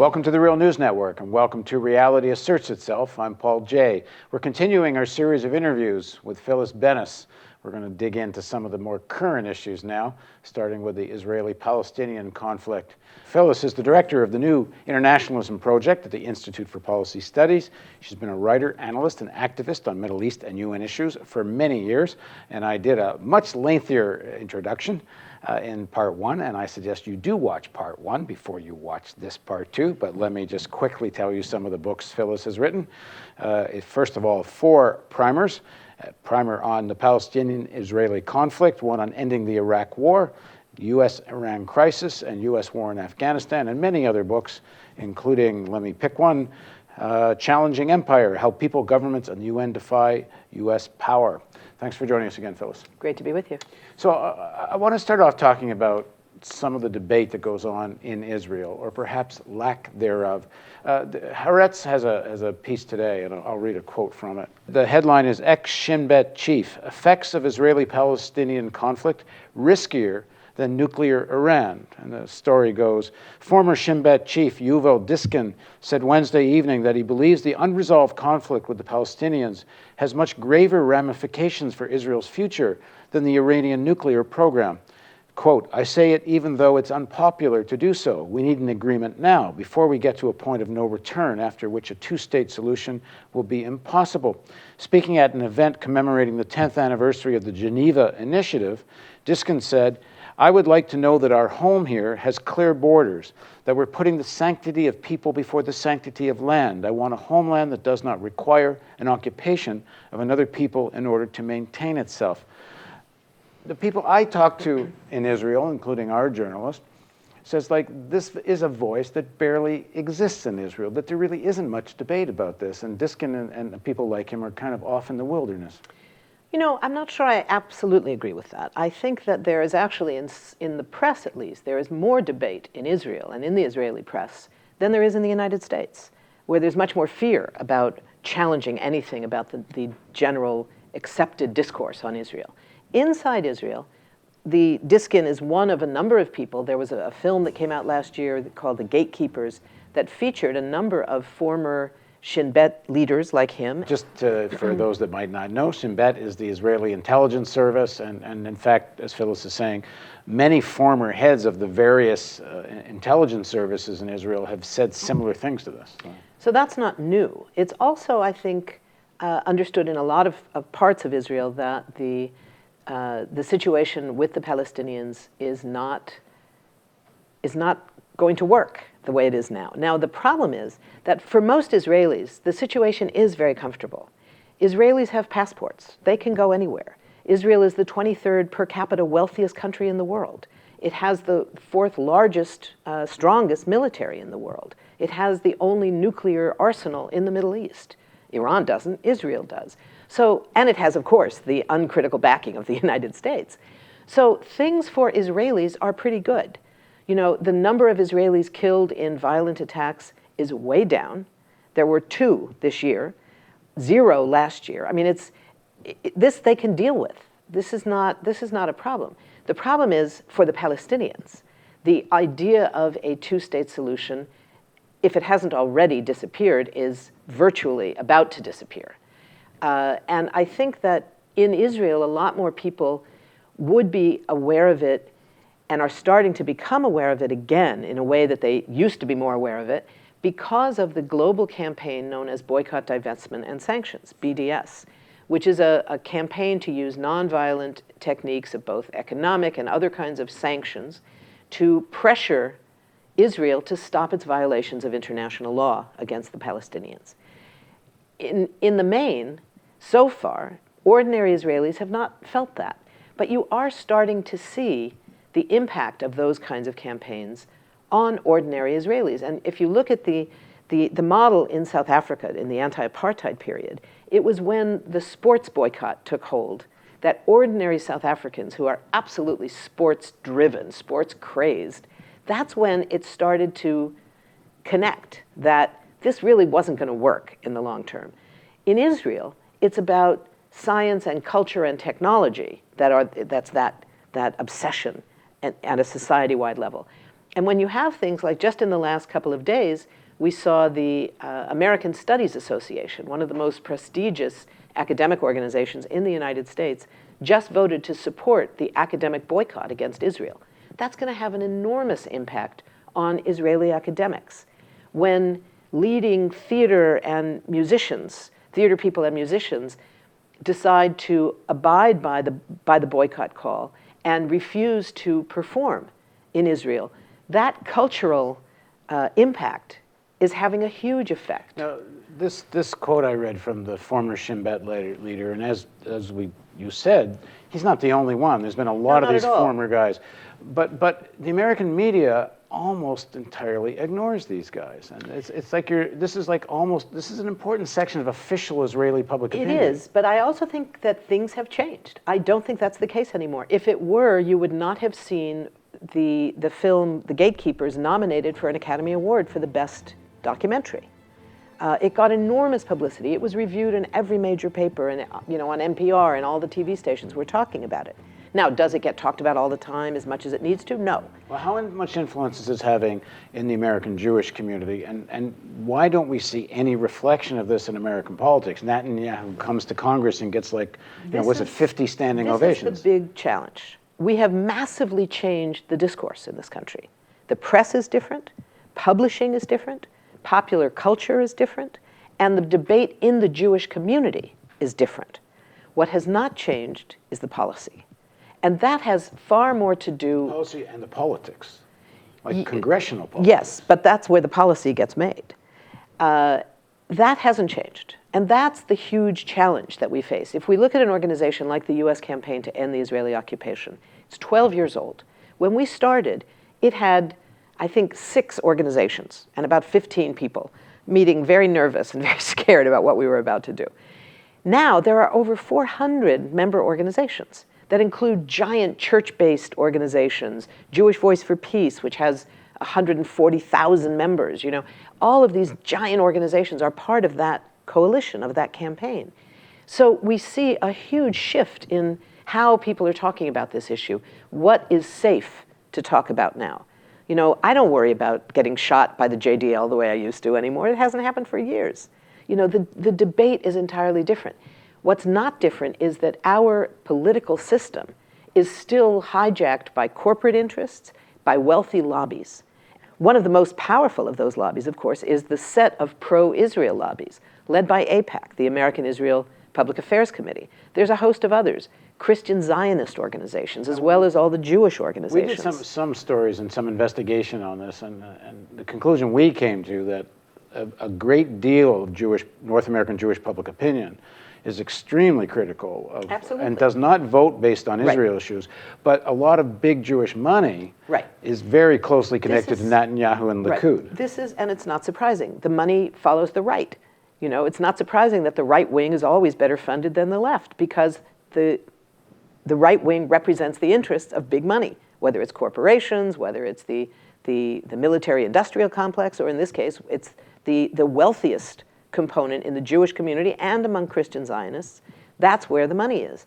Welcome to the Real News Network, and welcome to Reality Asserts Itself. I'm Paul Jay. We're continuing our series of interviews with Phyllis Bennis. We're going to dig into some of the more current issues now, starting with the Israeli-Palestinian conflict. Phyllis is the director of the new Internationalism Project at the Institute for Policy Studies. She's been a writer, analyst, and activist on Middle East and UN issues for many years, and I did a much lengthier introduction in part one, and I suggest you do watch part one before you watch this part two, but let me just quickly tell you some of the books Phyllis has written. First of all, 4 primers. A primer on the Palestinian-Israeli conflict, one on ending the Iraq War, U.S.-Iran crisis, and U.S. war in Afghanistan, and many other books, including, let me pick one, Challenging Empire, How People, Governments, and the UN Defy U.S. Power. Thanks for joining us again, Phyllis. Great to be with you. So I want to start off talking about some of the debate that goes on in Israel, or perhaps lack thereof. Haaretz has a piece today, and I'll read a quote from it. The headline is, Ex-Shin Bet Chief, Effects of Israeli-Palestinian Conflict Riskier Than Nuclear Iran. And the story goes, former Shin Bet chief Yuval Diskin said Wednesday evening that he believes the unresolved conflict with the Palestinians has much graver ramifications for Israel's future than the Iranian nuclear program. Quote, I say it even though it's unpopular to do so. We need an agreement now, before we get to a point of no return, after which a two-state solution will be impossible. Speaking at an event commemorating the 10th anniversary of the Geneva Initiative, Diskin said, I would like to know that our home here has clear borders, that we're putting the sanctity of people before the sanctity of land. I want a homeland that does not require an occupation of another people in order to maintain itself. The people I talk to in Israel, including our journalist, says this is a voice that barely exists in Israel, that there really isn't much debate about this, and Diskin and people like him are kind of off in the wilderness. You know, I'm not sure I absolutely agree with that. I think that there is actually, in the press at least, there is more debate in Israel and in the Israeli press than there is in the United States, where there's much more fear about challenging anything about the general accepted discourse on Israel. Inside Israel, the Diskin is one of a number of people. There was a film that came out last year called The Gatekeepers that featured a number of former Shin Bet leaders like him. Just for those that might not know, Shin Bet is the Israeli intelligence service, and in fact, as Phyllis is saying, many former heads of the various intelligence services in Israel have said similar things to this. So that's not new. It's also, I think, understood in a lot of parts of Israel that the situation with the Palestinians is not going to work the way it is now. Now, the problem is that for most Israelis, the situation is very comfortable. Israelis have passports. They can go anywhere. Israel is the 23rd per capita wealthiest country in the world. It has the 4th largest, strongest military in the world. It has the only nuclear arsenal in the Middle East. Iran doesn't, Israel does. So, and it has, of course, the uncritical backing of the United States. So things for Israelis are pretty good. You know, the number of Israelis killed in violent attacks is way down. There were 2 this year, 0 last year. I mean, this they can deal with. This is not a problem. The problem is for the Palestinians. The idea of a two-state solution, if it hasn't already disappeared, is virtually about to disappear. And I think that in Israel, a lot more people would be aware of it and are starting to become aware of it again in a way that they used to be more aware of it because of the global campaign known as Boycott, Divestment, and Sanctions, BDS, which is a campaign to use nonviolent techniques of both economic and other kinds of sanctions to pressure Israel to stop its violations of international law against the Palestinians. In the main, so far, ordinary Israelis have not felt that. But you are starting to see the impact of those kinds of campaigns on ordinary Israelis. And if you look at the model in South Africa in the anti-apartheid period, it was when the sports boycott took hold that ordinary South Africans who are absolutely sports-driven, sports-crazed, that's when it started to connect that this really wasn't going to work in the long term. In Israel, it's about science and culture and technology that's that obsession at a society-wide level. And when you have things like just in the last couple of days, we saw the American Studies Association, one of the most prestigious academic organizations in the United States, just voted to support the academic boycott against Israel. That's going to have an enormous impact on Israeli academics. When leading theater people and musicians decide to abide by the boycott call and refuse to perform in Israel, that cultural impact is having a huge effect. Now, this quote I read from the former Shin Bet leader, and as you said, he's not the only one. There's been a lot of these former guys. But the American media almost entirely ignores these guys. And it's like this is an important section of official Israeli public opinion. It is, but I also think that things have changed. I don't think that's the case anymore. If it were, you would not have seen the film The Gatekeepers nominated for an Academy Award for the best documentary. It got enormous publicity. It was reviewed in every major paper and on NPR, and all the TV stations were talking about it. Now, does it get talked about all the time as much as it needs to? No. Well, how much influence is this having in the American Jewish community, and why don't we see any reflection of this in American politics? Netanyahu comes to Congress and gets 50 standing ovations? This is the big challenge. We have massively changed the discourse in this country. The press is different, publishing is different, popular culture is different, and the debate in the Jewish community is different. What has not changed is the policy. And that has far more to do... Policy and the politics, like congressional politics. Yes, but that's where the policy gets made. That hasn't changed. And that's the huge challenge that we face. If we look at an organization like the US Campaign to End the Israeli Occupation, it's 12 years old. When we started, it had, I think, 6 organizations and about 15 people meeting very nervous and very scared about what we were about to do. Now there are over 400 member organizations that include giant church-based organizations, Jewish Voice for Peace, which has 140,000 members. All of these giant organizations are part of that coalition, of that campaign. So we see a huge shift in how people are talking about this issue. What is safe to talk about now? I don't worry about getting shot by the JDL the way I used to anymore. It hasn't happened for years. The debate is entirely different. What's not different is that our political system is still hijacked by corporate interests, by wealthy lobbies. One of the most powerful of those lobbies, of course, is the set of pro-Israel lobbies, led by AIPAC, the American Israel Public Affairs Committee. There's a host of others, Christian Zionist organizations, as well as all the Jewish organizations. We did some stories and some investigation on this, and the conclusion we came to that a great deal of North American Jewish public opinion is extremely critical of, and does not vote based on Israel issues, but a lot of big Jewish money is very closely connected to Netanyahu and Likud. And it's not surprising. The money follows the right. It's not surprising that the right wing is always better funded than the left, because the right wing represents the interests of big money, whether it's corporations, whether it's the military industrial complex, or in this case, it's the wealthiest component in the Jewish community and among Christian Zionists. That's where the money is.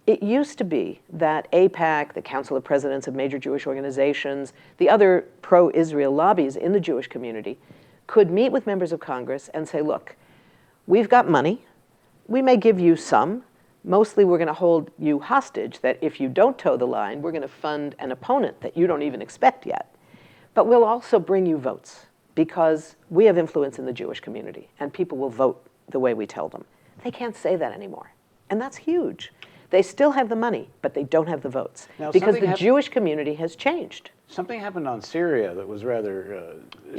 It used to be that AIPAC, the Council of Presidents of major Jewish organizations, the other pro-Israel lobbies in the Jewish community could meet with members of Congress and say, look, we've got money. We may give you some. Mostly we're going to hold you hostage that if you don't toe the line, we're going to fund an opponent that you don't even expect yet. But we'll also bring you votes, because we have influence in the Jewish community, and people will vote the way we tell them. They can't say that anymore, and that's huge. They still have the money, but they don't have the votes, because the Jewish community has changed. Something happened on Syria that was rather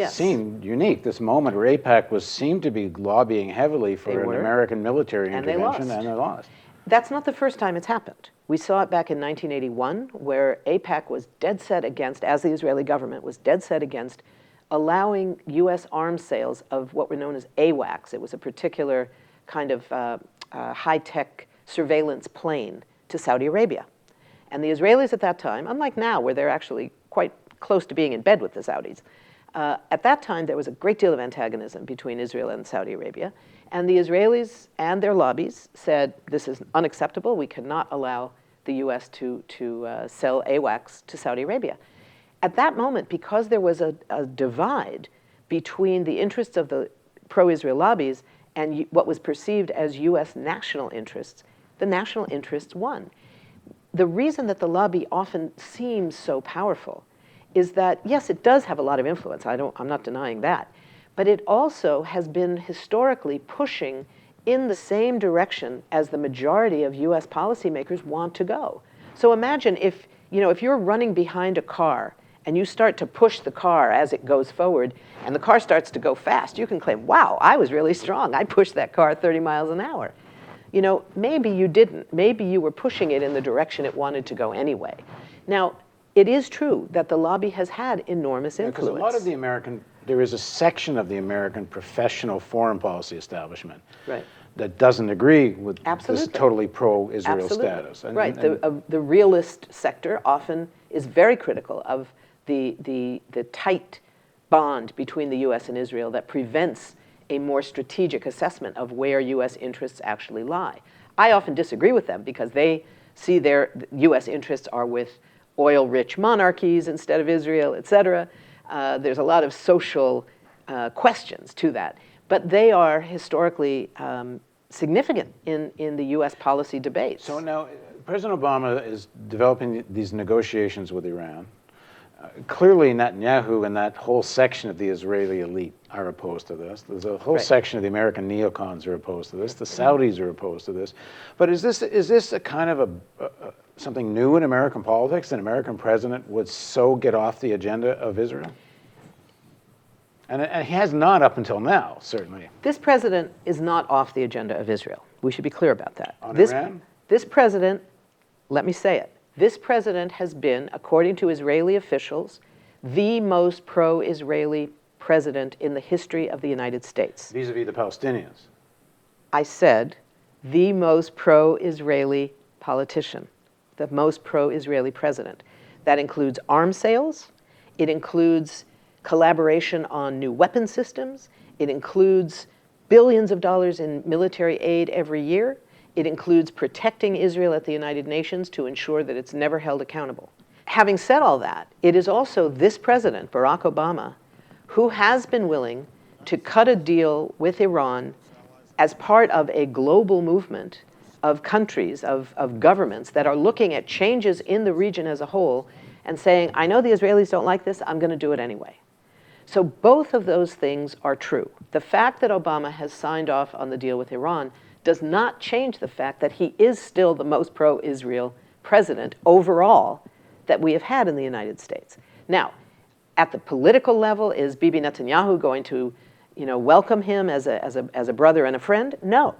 seemed unique. This moment where AIPAC seemed to be lobbying heavily for an American military intervention, and they lost. That's not the first time it's happened. We saw it back in 1981, where AIPAC was dead set against, as the Israeli government was dead set against, allowing U.S. arms sales of what were known as AWACS. It was a particular kind of high-tech surveillance plane to Saudi Arabia. And the Israelis at that time, unlike now where they're actually quite close to being in bed with the Saudis, at that time there was a great deal of antagonism between Israel and Saudi Arabia. And the Israelis and their lobbies said, this is unacceptable. We cannot allow the U.S. to sell AWACS to Saudi Arabia. at that moment, because there was a divide between the interests of the pro-Israel lobbies and what was perceived as US national interests, the national interests won. The reason that the lobby often seems so powerful is that, yes, it does have a lot of influence. I'm not denying that. But it also has been historically pushing in the same direction as the majority of US policymakers want to go. So imagine if you're running behind a car and you start to push the car as it goes forward and the car starts to go fast, you can claim, wow, I was really strong. I pushed that car 30 miles an hour. Maybe you didn't. Maybe you were pushing it in the direction it wanted to go anyway. Now, it is true that the lobby has had enormous influence. Because a lot of there is a section of the American professional foreign policy establishment that doesn't agree with this totally pro-Israel status. The realist sector often is very critical of the tight bond between the US and Israel that prevents a more strategic assessment of where US interests actually lie. I often disagree with them because they see their US interests are with oil-rich monarchies instead of Israel, et cetera. There's a lot of social questions to that. But they are historically significant in the US policy debates. So now, President Obama is developing these negotiations with Iran. Clearly, Netanyahu and that whole section of the Israeli elite are opposed to this. There's a whole section of the American neocons are opposed to this. The Saudis are opposed to this. But is this a kind of something new in American politics? An American president would so get off the agenda of Israel? And he has not up until now, certainly. This president is not off the agenda of Israel. We should be clear about that. On Iran? This president, let me say it, this president has been, according to Israeli officials, the most pro-Israeli president in the history of the United States. Vis-a-vis the Palestinians. I said the most pro-Israeli politician, the most pro-Israeli president. That includes arms sales. It includes collaboration on new weapon systems. It includes billions of dollars in military aid every year. It includes protecting Israel at the United Nations to ensure that it's never held accountable. Having said all that, it is also this president, Barack Obama, who has been willing to cut a deal with Iran as part of a global movement of countries, of governments that are looking at changes in the region as a whole and saying, I know the Israelis don't like this, I'm going to do it anyway. So both of those things are true. The fact that Obama has signed off on the deal with Iran does not change the fact that he is still the most pro-Israel president overall that we have had in the United States. Now, at the political level, is Bibi Netanyahu going to, welcome him as a brother and a friend? No,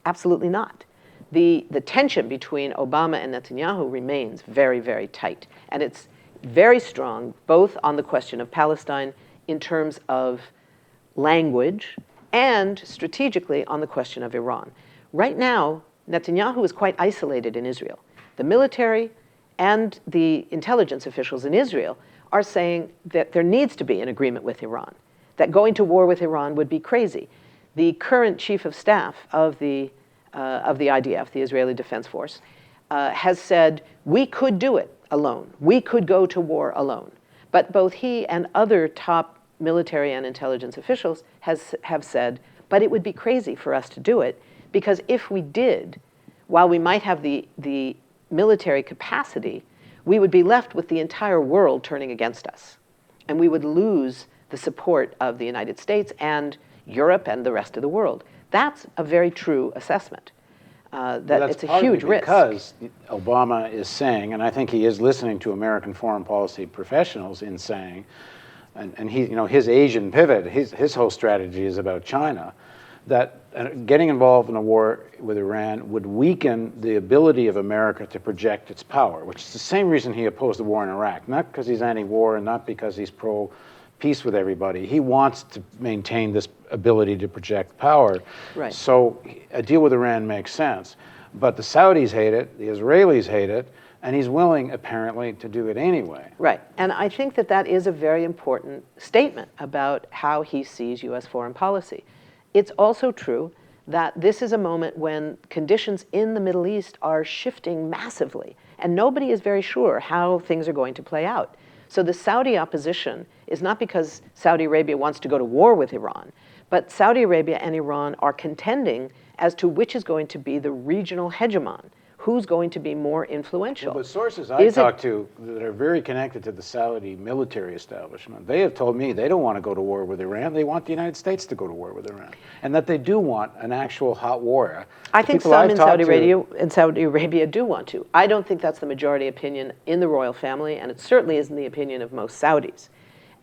absolutely not. The tension between Obama and Netanyahu remains very, very tight, and it's very strong both on the question of Palestine in terms of language and strategically on the question of Iran. Right now, Netanyahu is quite isolated in Israel. The military and the intelligence officials in Israel are saying that there needs to be an agreement with Iran, that going to war with Iran would be crazy. The current chief of staff of the IDF, the Israeli Defense Force, has said, we could do it alone. We could go to war alone. But both he and other top military and intelligence officials have said, but it would be crazy for us to do it, because if we did, while we might have the military capacity, we would be left with the entire world turning against us. And we would lose the support of the United States and Europe and the rest of the world. That's a very true assessment. That it's a huge risk. Because Obama is saying, and I think he is listening to American foreign policy professionals in saying, and he, his Asian pivot, his whole strategy is about China, that getting involved in a war with Iran would weaken the ability of America to project its power, which is the same reason he opposed the war in Iraq, not because he's anti-war and not because he's pro-peace with everybody. He wants to maintain this ability to project power. Right. So a deal with Iran makes sense. But the Saudis hate it, the Israelis hate it, and he's willing, apparently, to do it anyway. Right. And I think that is a very important statement about how he sees U.S. foreign policy. It's also true that this is a moment when conditions in the Middle East are shifting massively, and nobody is very sure how things are going to play out. So the Saudi opposition is not because Saudi Arabia wants to go to war with Iran, but Saudi Arabia and Iran are contending as to which is going to be the regional hegemon, who's going to be more influential. Well, the sources I talk to that are very connected to the Saudi military establishment, they have told me they don't want to go to war with Iran. They want the United States to go to war with Iran, and that they do want an actual hot war. I think some in Saudi Arabia do want to. I don't think that's the majority opinion in the royal family, and it certainly isn't the opinion of most Saudis.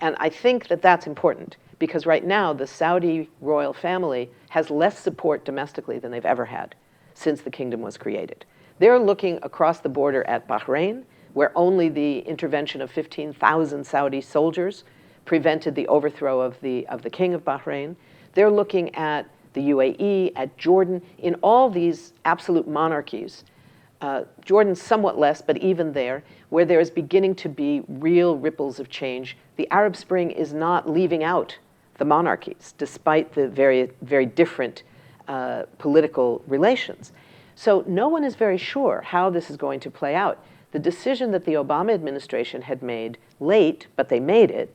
And I think that that's important, because right now the Saudi royal family has less support domestically than they've ever had since the kingdom was created. They're looking across the border at Bahrain, where only the intervention of 15,000 Saudi soldiers prevented the overthrow of the king of Bahrain. They're looking at the UAE, at Jordan, in all these absolute monarchies. Jordan somewhat less, but even there, where there is beginning to be real ripples of change. The Arab Spring is not leaving out the monarchies, despite the very, very different political relations. So no one is very sure how this is going to play out. The decision that the Obama administration had made late, but they made it,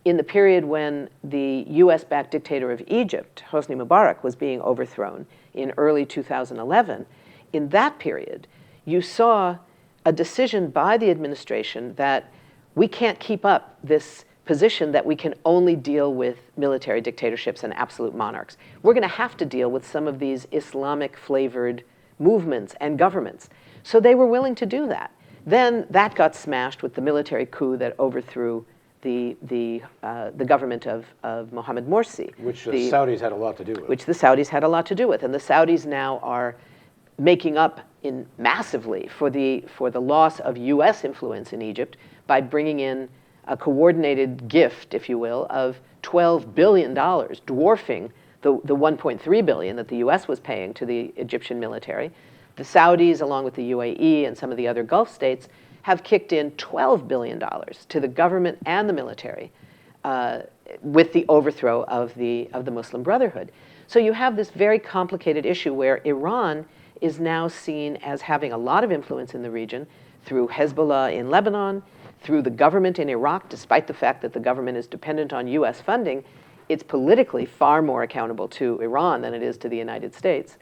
in the period when the US-backed dictator of Egypt, Hosni Mubarak, was being overthrown in early 2011, in that period, you saw a decision by the administration that we can't keep up this position that we can only deal with military dictatorships and absolute monarchs. We're going to have to deal with some of these Islamic-flavored movements and governments. So they were willing to do that. Then that got smashed with the military coup that overthrew the government of Mohammed Morsi. Which the Saudis had a lot to do with. Which the Saudis had a lot to do with. And the Saudis now are making up massively for the loss of US influence in Egypt by bringing in a coordinated gift, if you will, of $12 billion, dwarfing the $1.3 billion that the US was paying to the Egyptian military. The Saudis, along with the UAE and some of the other Gulf states, have kicked in $12 billion to the government and the military with the overthrow of the Muslim Brotherhood. So you have this very complicated issue where Iran is now seen as having a lot of influence in the region through Hezbollah in Lebanon, through the government in Iraq, despite the fact that the government is dependent on US funding. It's politically far more accountable to Iran than it is to the United States.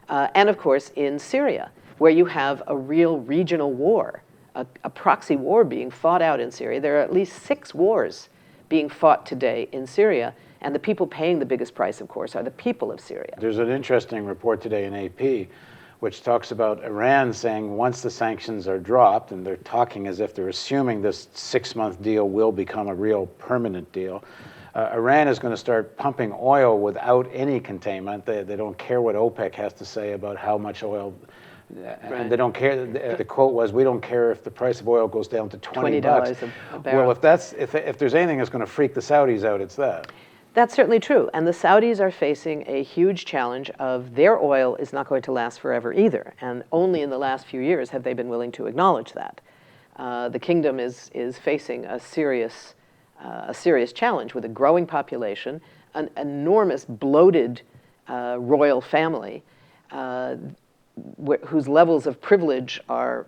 And of course, in Syria, where you have a real regional war, a proxy war being fought out in Syria. There are at least 6 wars being fought today in Syria, and the people paying the biggest price, of course, are the people of Syria. There's an interesting report today in AP which talks about Iran saying once the sanctions are dropped, and they're talking as if they're assuming this 6-month deal will become a real permanent deal, Iran is going to start pumping oil without any containment. They don't care what OPEC has to say about how much oil, and they don't care. The quote was, "We don't care if the price of oil goes down to $20 a barrel." Well, if there's anything that's going to freak the Saudis out, it's that. That's certainly true. And the Saudis are facing a huge challenge of their oil is not going to last forever either. And only in the last few years have they been willing to acknowledge that. The kingdom is facing a serious challenge with a growing population, an enormous bloated royal family whose levels of privilege are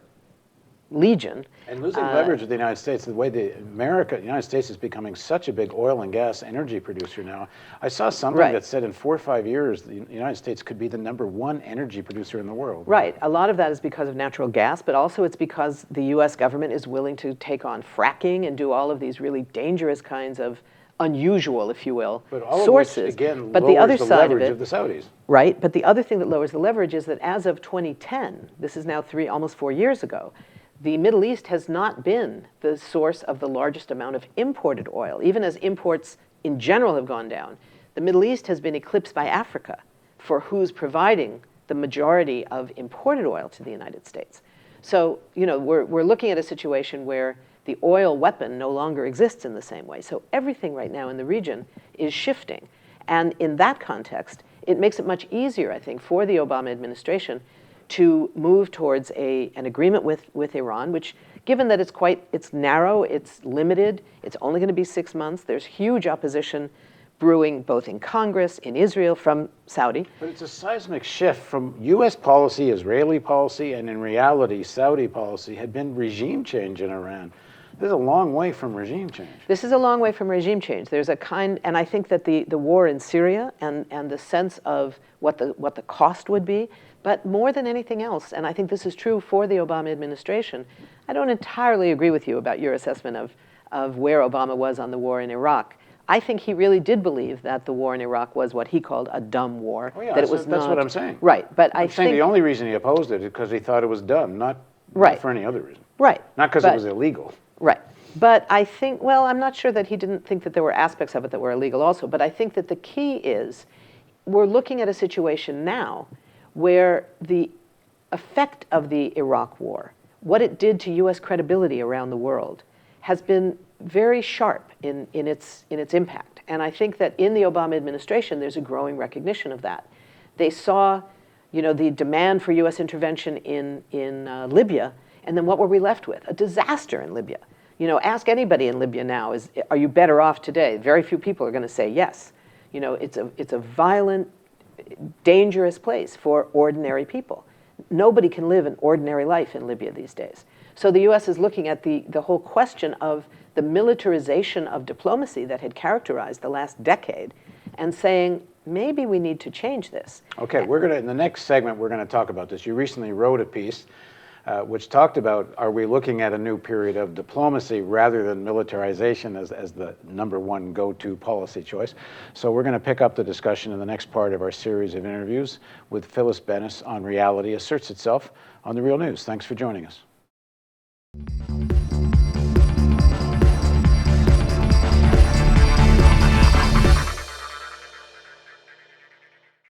legion. And losing leverage with the United States, the way the United States is becoming such a big oil and gas energy producer now. I saw something that said in 4 or 5 years, the United States could be the #1 energy producer in the world. Right. A lot of that is because of natural gas, but also it's because the US government is willing to take on fracking and do all of these really dangerous kinds of unusual, if you will, but all sources. Of which, again, but lowers the other the side leverage of the Saudis. Right. But the other thing that lowers the leverage is that as of 2010, this is now almost 4 years ago, the Middle East has not been the source of the largest amount of imported oil. Even as imports in general have gone down, the Middle East has been eclipsed by Africa for who's providing the majority of imported oil to the United States. So, we're looking at a situation where the oil weapon no longer exists in the same way. So everything right now in the region is shifting. And in that context, it makes it much easier, I think, for the Obama administration to move towards an agreement with Iran, which, given that it's narrow, it's limited, it's only going to be 6 months, there's huge opposition brewing both in Congress, in Israel, from Saudi. But it's a seismic shift from US policy, Israeli policy, and in reality, Saudi policy had been regime change in Iran. This is a long way from regime change. This is a long way from regime change. There's a kind, and I think that the war in Syria and the sense of what the cost would be, but more than anything else, and I think this is true for the Obama administration, I don't entirely agree with you about your assessment of where Obama was on the war in Iraq. I think he really did believe that the war in Iraq was what he called a dumb war. Oh yeah, that it was that's not, what I'm saying. Right, but I'm saying the only reason he opposed it is because he thought it was dumb, not for any other reason. Right. Not because it was illegal. Right. But I think, well, I'm not sure that he didn't think that there were aspects of it that were illegal also, but I think that the key is we're looking at a situation now where the effect of the Iraq war, what it did to U.S. credibility around the world, has been very sharp in its impact. And I think that in the Obama administration, there's a growing recognition of that. They saw, the demand for U.S. intervention in Libya, and then what were we left with? A disaster in Libya. Ask anybody in Libya now, are you better off today? Very few people are going to say yes. It's a violent, dangerous place for ordinary people. Nobody can live an ordinary life in Libya these days. So the U.S. is looking at the whole question of the militarization of diplomacy that had characterized the last decade and saying, maybe we need to change this. Okay, in the next segment, we're going to talk about this. You recently wrote a piece which talked about, are we looking at a new period of diplomacy rather than militarization as the #1 go-to policy choice? So we're going to pick up the discussion in the next part of our series of interviews with Phyllis Bennis on Reality Asserts Itself on The Real News. Thanks for joining us.